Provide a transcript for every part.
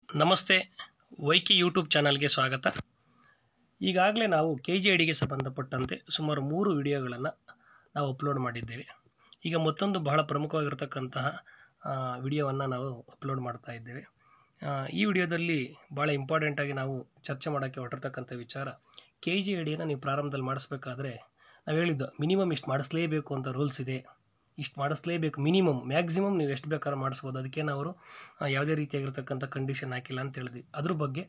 ನಮಸ್ತೆ ವೈಕಿ ಯೂಟ್ಯೂಬ್ ಚಾನಲ್ಗೆ ಸ್ವಾಗತ. ಈಗಾಗಲೇ ನಾವು KGIDಗೆ ಸಂಬಂಧಪಟ್ಟಂತೆ ಸುಮಾರು 3 ವಿಡಿಯೋಗಳನ್ನು ನಾವು ಅಪ್ಲೋಡ್ ಮಾಡಿದ್ದೇವೆ. ಈಗ ಮತ್ತೊಂದು ಬಹಳ ಪ್ರಮುಖವಾಗಿರತಕ್ಕಂತಹ ವಿಡಿಯೋವನ್ನು ನಾವು ಅಪ್ಲೋಡ್ ಮಾಡ್ತಾ ಇದ್ದೇವೆ. ಈ ವಿಡಿಯೋದಲ್ಲಿ ಭಾಳ ಇಂಪಾರ್ಟೆಂಟಾಗಿ ನಾವು ಚರ್ಚೆ ಮಾಡೋಕ್ಕೆ ಹೊರಟಿರ್ತಕ್ಕಂಥ ವಿಚಾರ, KGIDಯನ್ನು ನೀವು ಪ್ರಾರಂಭದಲ್ಲಿ ಮಾಡಿಸ್ಬೇಕಾದ್ರೆ ನಾವು ಹೇಳಿದ್ದು ಮಿನಿಮಮ್ ಇಷ್ಟು ಮಾಡಿಸ್ಲೇಬೇಕು ಅಂತ ರೂಲ್ಸ್ ಇದೆ. ಇಷ್ಟು ಮಾಡಿಸ್ಲೇಬೇಕು, ಮ್ಯಾಕ್ಸಿಮಮ್ ನೀವು ಎಷ್ಟು ಬೇಕಾದ್ರೂ ಮಾಡಿಸ್ಬೋದು. ಅದಕ್ಕೇನು ಅವರು ಯಾವುದೇ ರೀತಿಯಾಗಿರ್ತಕ್ಕಂಥ ಕಂಡೀಷನ್ ಹಾಕಿಲ್ಲ ಅಂತ ಹೇಳಿದ್ವಿ. ಅದ್ರ ಬಗ್ಗೆ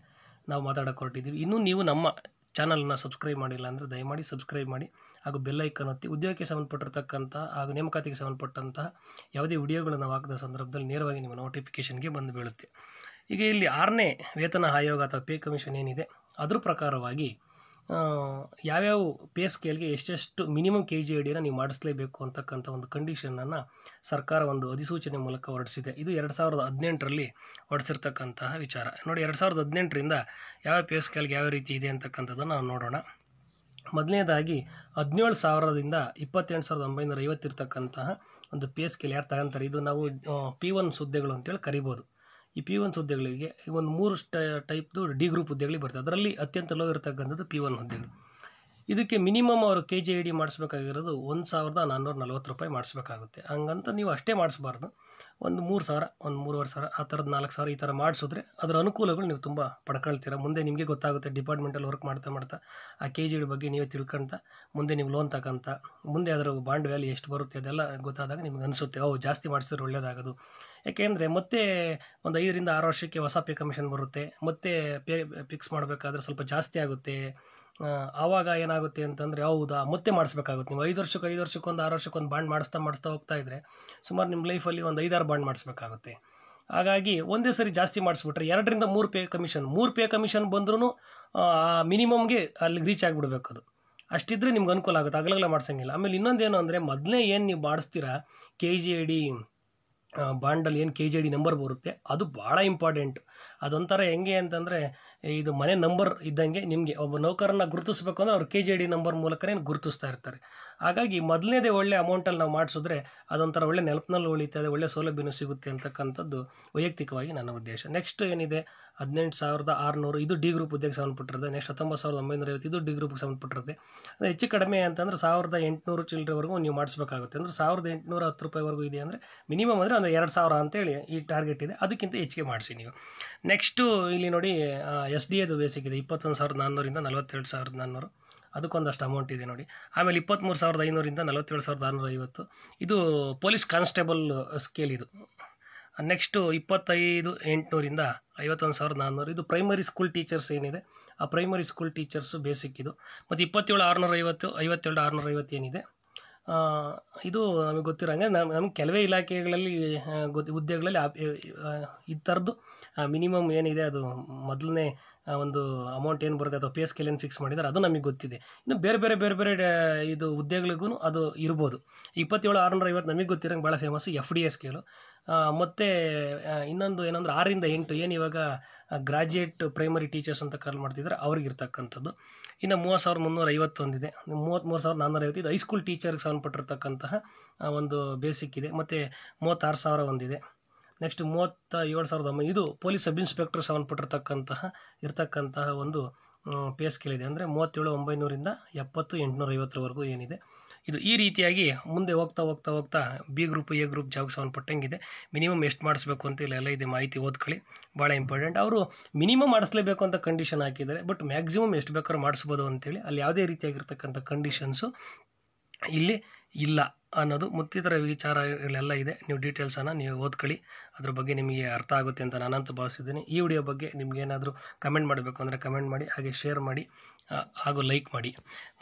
ನಾವು ಮಾತಾಡೋಕೆ ಹೊರಟಿದ್ದೀವಿ. ಇನ್ನೂ ನೀವು ನಮ್ಮ ಚಾನಲನ್ನು ಸಬ್ಸ್ಕ್ರೈಬ್ ಮಾಡಿಲ್ಲ ಅಂದರೆ ದಯಮಾಡಿ ಸಬ್ಸ್ಕ್ರೈಬ್ ಮಾಡಿ, ಹಾಗೂ ಬೆಲ್ ಐಕನ್ ಒತ್ತಿ. ಉದ್ಯೋಗಕ್ಕೆ ಸಂಬಂಧಪಟ್ಟಿರ್ತಕ್ಕಂಥ ಹಾಗೂ ನೇಮಕಾತಿಗೆ ಸಂಬಂಧಪಟ್ಟಂತಹ ಯಾವುದೇ ವಿಡಿಯೋಗಳು ನಾವು ಹಾಕಿದ ಸಂದರ್ಭದಲ್ಲಿ ನೇರವಾಗಿ ನಿಮ್ಮ ನೋಟಿಫಿಕೇಷನ್ಗೆ ಬಂದು ಬೀಳುತ್ತೆ. ಈಗ ಇಲ್ಲಿ 6ನೇ ವೇತನ ಆಯೋಗ ಅಥವಾ ಪೇ ಕಮಿಷನ್ ಏನಿದೆ ಅದ್ರ ಪ್ರಕಾರವಾಗಿ ಯಾವ್ಯಾವ ಪೇ ಸ್ಕೇಲ್ಗೆ ಎಷ್ಟೆಷ್ಟು ಮಿನಿಮಮ್ KGIDಯನ್ನು ನೀವು ಮಾಡಿಸ್ಲೇಬೇಕು ಅಂತಕ್ಕಂಥ ಒಂದು ಕಂಡೀಷನನ್ನು ಸರ್ಕಾರ ಒಂದು ಅಧಿಸೂಚನೆ ಮೂಲಕ ಹೊರಡಿಸಿದೆ. ಇದು 2018ರಲ್ಲಿ ಹೊರಡಿಸಿರ್ತಕ್ಕಂತಹ ವಿಚಾರ. ನೋಡಿ, 2018ರಿಂದ ಯಾವ ಪೇ ಸ್ಕೇಲ್ಗೆ ಯಾವ ರೀತಿ ಇದೆ ಅಂತಕ್ಕಂಥದ್ದನ್ನು ನಾವು ನೋಡೋಣ. ಮೊದಲನೇದಾಗಿ 17,000ದಿಂದ 28,950 ಇರ್ತಕ್ಕಂತಹ ಒಂದು ಪೇ ಸ್ಕೇಲ್ ಯಾರು ತಗೊಂತಾರೆ, ಇದು ನಾವು P1 ಹುದ್ದೆಗಳು ಅಂತೇಳಿ ಕರಿಬೋದು. ಈ P1 ಹುದ್ದೆಗಳಿಗೆ ಒಂದು 3 ಟೈಪ್ದು ಡಿ ಗ್ರೂಪ್ ಹುದ್ದೆಗಳಿಗೆ ಬರ್ತದೆ. ಅದರಲ್ಲಿ ಅತ್ಯಂತ ಲೋ ಇರತಕ್ಕಂಥದ್ದು P1 ಹುದ್ದೆಗಳು. ಇದಕ್ಕೆ ಮಿನಿಮಮ್ ಅವರು KGID ಮಾಡಿಸ್ಬೇಕಾಗಿರೋದು 1,440 ರೂಪಾಯಿ ಮಾಡಿಸ್ಬೇಕಾಗುತ್ತೆ. ಹಂಗಂತ ನೀವು ಅಷ್ಟೇ ಮಾಡಿಸ್ಬಾರ್ದು. ಒಂದು 3,000, ಒಂದು 3,500, ಆ ಥರದ್ದು 4,000 ಈ ಥರ ಮಾಡಿಸಿದ್ರೆ ಅದರ ಅನುಕೂಲಗಳು ನೀವು ತುಂಬ ಪಡ್ಕೊಳ್ತೀರ. ಮುಂದೆ ನಿಮಗೆ ಗೊತ್ತಾಗುತ್ತೆ, ಡಿಪಾರ್ಟ್ಮೆಂಟಲ್ಲಿ ವರ್ಕ್ ಮಾಡ್ತಾ ಆ KGID ಬಗ್ಗೆ ನೀವೇ ತಿಳ್ಕೊಂತ ಮುಂದೆ ನೀವು ಲೋನ್ ತಗೊಂತ ಮುಂದೆ ಅದರ ಬಾಂಡ್ ವ್ಯಾಲ್ಯೂ ಎಷ್ಟು ಬರುತ್ತೆ ಅದೆಲ್ಲ ಗೊತ್ತಾದಾಗ ನಿಮ್ಗೆ ಅನಿಸುತ್ತೆ, ಜಾಸ್ತಿ ಮಾಡಿಸಿದ್ರೆ ಒಳ್ಳೆಯದಾಗೋದು. ಯಾಕೆಂದರೆ ಮತ್ತೆ ಒಂದು 5ರಿಂದ 6 ವರ್ಷಕ್ಕೆ ಹೊಸ ಪೇ ಕಮಿಷನ್ ಬರುತ್ತೆ. ಮತ್ತೆ ಪೇ ಫಿಕ್ಸ್ ಮಾಡಬೇಕಾದ್ರೆ ಸ್ವಲ್ಪ ಜಾಸ್ತಿ ಆಗುತ್ತೆ. ಆವಾಗ ಏನಾಗುತ್ತೆ ಅಂತಂದರೆ, ಹೌದಾ ಮತ್ತೆ ಮಾಡಿಸ್ಬೇಕಾಗುತ್ತೆ. ನೀವು 5 ವರ್ಷಕ್ಕೊಂದು 6 ವರ್ಷಕ್ಕೊಂದು ಬಾಂಡ್ ಮಾಡಿಸ್ತಾ ಹೋಗ್ತಾ ಇದ್ದರೆ ಸುಮಾರು ನಿಮ್ಮ ಲೈಫಲ್ಲಿ ಒಂದು 5-6 ಬಾಂಡ್ ಮಾಡಿಸ್ಬೇಕಾಗುತ್ತೆ. ಹಾಗಾಗಿ ಒಂದೇ ಸರಿ ಜಾಸ್ತಿ ಮಾಡಿಸ್ಬಿಟ್ರೆ 2ರಿಂದ 3 ಪೇ ಕಮಿಷನ್ ಬಂದ್ರೂ ಮಿನಿಮಮ್ಗೆ ಅಲ್ಲಿ ರೀಚ್ ಆಗಿಬಿಡ್ಬೇಕು. ಅದು ಅಷ್ಟಿದ್ರೆ ನಿಮ್ಗೆ ಅನುಕೂಲ ಆಗುತ್ತೆ, ಅಗಲಗಲ ಮಾಡಿಸಂಗಿಲ್ಲ. ಆಮೇಲೆ ಇನ್ನೊಂದೇನು ಅಂದರೆ, ಮೊದಲೇ ಏನು ನೀವು ಮಾಡಿಸ್ತೀರಾ KGID ಬಾಂಡಲ್ಲಿ ಏನು KGID ನಂಬರ್ ಬರುತ್ತೆ ಅದು ಭಾಳ ಇಂಪಾರ್ಟೆಂಟ್. ಅದೊಂಥರ ಹೆಂಗೆ ಅಂತಂದರೆ, ಇದು ಮನೆ ನಂಬರ್ ಇದ್ದಂಗೆ. ನಿಮಗೆ ಒಬ್ಬ ನೌಕರನ್ನ ಗುರುತಿಸ್ಬೇಕು ಅಂದರೆ ಅವ್ರು KGID ನಂಬರ್ ಮೂಲಕನೇ ಗುರುತಿಸ್ತಾ ಇರ್ತಾರೆ. ಹಾಗಾಗಿ ಮೊದಲನೇದೇ ಒಳ್ಳೆ ಅಮೌಂಟಲ್ಲಿ ನಾವು ಮಾಡಿಸಿದ್ರೆ ಅದೊಂಥರ ಒಳ್ಳೆ ನೆನಪಿನಲ್ಲಿ ಉಳಿತದೆ, ಒಳ್ಳೆ ಸೌಲಭ್ಯನೂ ಸಿಗುತ್ತೆ ಅಂತಕ್ಕಂಥದ್ದು ವೈಯಕ್ತಿಕವಾಗಿ ನನ್ನ ಉದ್ದೇಶ. ನೆಕ್ಸ್ಟ್ ಏನಿದೆ, 18,600 ಇದು ಡಿ ಗ್ರೂಪ್ ಹುದ್ದೆಗೆ ಸಂಬಂಧಪಟ್ಟಿರುತ್ತೆ. ನೆಕ್ಸ್ಟ್ 19,950 ಇದು ಡಿ ಗ್ರೂಪ್ಗೆ ಸಂಬಂಧಪಟ್ಟಿರುತ್ತೆ. ಹೆಚ್ಚು ಕಡಿಮೆ ಅಂತಂದರೆ 1,800 ಚಿಲ್ಲರೆವರೆಗೂ ನೀವು ಮಾಡಿಸ್ಬೇಕಾಗುತ್ತೆ. ಅಂದರೆ 1,810 ರೂಪಾಯಿವರೆಗೂ ಇದೆ ಅಂದರೆ ಮಿನಿಮಮ್ ಅಂದರೆ ಒಂದು 2,000 ಅಂತೇಳಿ ಈ ಟಾರ್ಗೆಟ್ ಇದೆ. ಅದಕ್ಕಿಂತ ಹೆಚ್ಚಿಗೆ ಮಾಡಿಸಿ ನೀವು. ನೆಕ್ಸ್ಟು ಇಲ್ಲಿ ನೋಡಿ, SDAದು ಬೇಸಿಕ್ ಇದೆ 21,400ರಿಂದ 42,400, ಅದಕ್ಕೊಂದಷ್ಟು ಅಮೌಂಟ್ ಇದೆ ನೋಡಿ. ಆಮೇಲೆ 23,500ರಿಂದ 47,650 ಇದು ಪೊಲೀಸ್ ಕಾನ್ಸ್ಟೇಬಲ್ ಸ್ಕೇಲ್ ಇದು. ನೆಕ್ಸ್ಟು 25,800ರಿಂದ 51,400 ಇದು ಪ್ರೈಮರಿ ಸ್ಕೂಲ್ ಟೀಚರ್ಸ್ ಏನಿದೆ ಆ ಪ್ರೈಮರಿ ಸ್ಕೂಲ್ ಟೀಚರ್ಸು ಬೇಸಿಕ್ ಇದು. ಮತ್ತು 27,650, 52,650 ಏನಿದೆ ಇದು ನಮಗೆ ಗೊತ್ತಿರೋಂಗೆ ನಮಗೆ ಕೆಲವೇ ಇಲಾಖೆಗಳಲ್ಲಿ ಹುದ್ದೆಗಳಲ್ಲಿ ಈ ಥರದ್ದು ಮಿನಿಮಮ್ ಏನಿದೆ ಅದು ಮೊದಲನೇ ಒಂದು ಅಮೌಂಟ್ ಏನು ಬರುತ್ತೆ ಅಥವಾ ಪೇ ಸ್ಕೇಲ್ ಏನು ಫಿಕ್ಸ್ ಮಾಡಿದ್ದಾರೆ ಅದು ನಮಗೆ ಗೊತ್ತಿದೆ. ಇನ್ನು ಬೇರೆ ಇದು ಹುದ್ದೆಗಳಿಗೂ ಅದು ಇರ್ಬೋದು. 27,650 ನಮಗೆ ಗೊತ್ತಿರೋಂಗೆ ಭಾಳ ಫೇಮಸ್ FDA ಸ್ಕೇಲು. ಮತ್ತು ಇನ್ನೊಂದು ಏನಂದ್ರೆ 6ರಿಂದ 8 ಏನು ಇವಾಗ ಗ್ರಾಜ್ಯುಯೇಟ್ ಪ್ರೈಮರಿ ಟೀಚರ್ಸ್ ಅಂತ ಕಾಲ್ ಮಾಡ್ತಿದ್ದಾರೆ ಅವ್ರಿಗಿರ್ತಕ್ಕಂಥದ್ದು. ಇನ್ನು 30,350 ಒಂದಿದೆ. 33,450 ಇದು ಹೈಸ್ಕೂಲ್ ಟೀಚರ್ಗೆ ಸಂಬಂಧಪಟ್ಟಿರ್ತಕ್ಕಂತಹ ಒಂದು ಬೇಸಿಕ್ ಇದೆ. ಮತ್ತು 36,000 ಒಂದಿದೆ. ನೆಕ್ಸ್ಟ್ 37,900 ಇದು ಪೊಲೀಸ್ ಸಬ್ ಇನ್ಸ್ಪೆಕ್ಟರ್ ಸಂಬಂಧಪಟ್ಟಿರ್ತಕ್ಕಂತಹ ಒಂದು ಪೇ ಸ್ಕೇಲ್ ಇದೆ. ಅಂದರೆ 37,900ರಿಂದ 70,850ವರೆಗೂ ಏನಿದೆ ಇದು. ಈ ರೀತಿಯಾಗಿ ಮುಂದೆ ಹೋಗ್ತಾ ಬಿ ಗ್ರೂಪ್ ಎ ಗ್ರೂಪ್ ಜಾಬ್ಗೆ ಸಂಬಂಧಪಟ್ಟಂಗಿದೆ. ಮಿನಿಮಮ್ ಎಷ್ಟು ಮಾಡಿಸ್ಬೇಕು ಅಂತ ಇಲ್ಲ ಇದೆ, ಮಾಹಿತಿ ಓದ್ಕೊಳ್ಳಿ, ಭಾಳ ಇಂಪಾರ್ಟೆಂಟ್. ಅವರು ಮಿನಿಮಮ್ ಮಾಡಿಸ್ಲೇಬೇಕು ಅಂತ ಕಂಡೀಷನ್ ಹಾಕಿದ್ದಾರೆ, ಬಟ್ ಮ್ಯಾಕ್ಸಿಮಮ್ ಎಷ್ಟು ಬೇಕಾದ್ರೂ ಮಾಡಿಸ್ಬೋದು ಅಂತೇಳಿ ಅಲ್ಲಿ ಯಾವುದೇ ರೀತಿಯಾಗಿರ್ತಕ್ಕಂಥ ಕಂಡೀಷನ್ಸು ಇಲ್ಲಿ ಇಲ್ಲ ಅನ್ನೋದು ಮತ್ತಿತರ ವಿಚಾರಗಳೆಲ್ಲ ಇದೆ. ನೀವು ಡೀಟೇಲ್ಸನ್ನು ನೀವು ಓದ್ಕೊಳ್ಳಿ, ಅದ್ರ ಬಗ್ಗೆ ನಿಮಗೆ ಅರ್ಥ ಆಗುತ್ತೆ ಅಂತ ನಾನಂತೂ ಭಾವಿಸಿದ್ದೀನಿ. ಈ ವಿಡಿಯೋ ಬಗ್ಗೆ ನಿಮಗೇನಾದರೂ ಕಮೆಂಟ್ ಮಾಡಬೇಕು ಅಂದರೆ ಕಮೆಂಟ್ ಮಾಡಿ, ಹಾಗೆ ಶೇರ್ ಮಾಡಿ ಹಾಗೂ ಲೈಕ್ ಮಾಡಿ.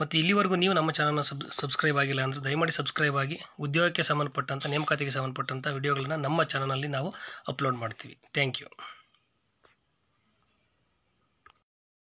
ಮತ್ತು ಇಲ್ಲಿವರೆಗೂ ನೀವು ನಮ್ಮ ಚಾನಲ್ನ ಸಬ್ಸ್ಕ್ರೈಬ್ ಆಗಿಲ್ಲ ಅಂದರೆ ದಯಮಾಡಿ ಸಬ್ಸ್ಕ್ರೈಬ್ ಆಗಿ. ಉದ್ಯೋಗಕ್ಕೆ ಸಂಬಂಧಪಟ್ಟಂಥ ನೇಮಕಾತಿಗೆ ಸಂಬಂಧಪಟ್ಟಂಥ ವಿಡಿಯೋಗಳನ್ನ ನಮ್ಮ ಚಾನಲಲ್ಲಿ ನಾವು ಅಪ್ಲೋಡ್ ಮಾಡ್ತೀವಿ. Thank you.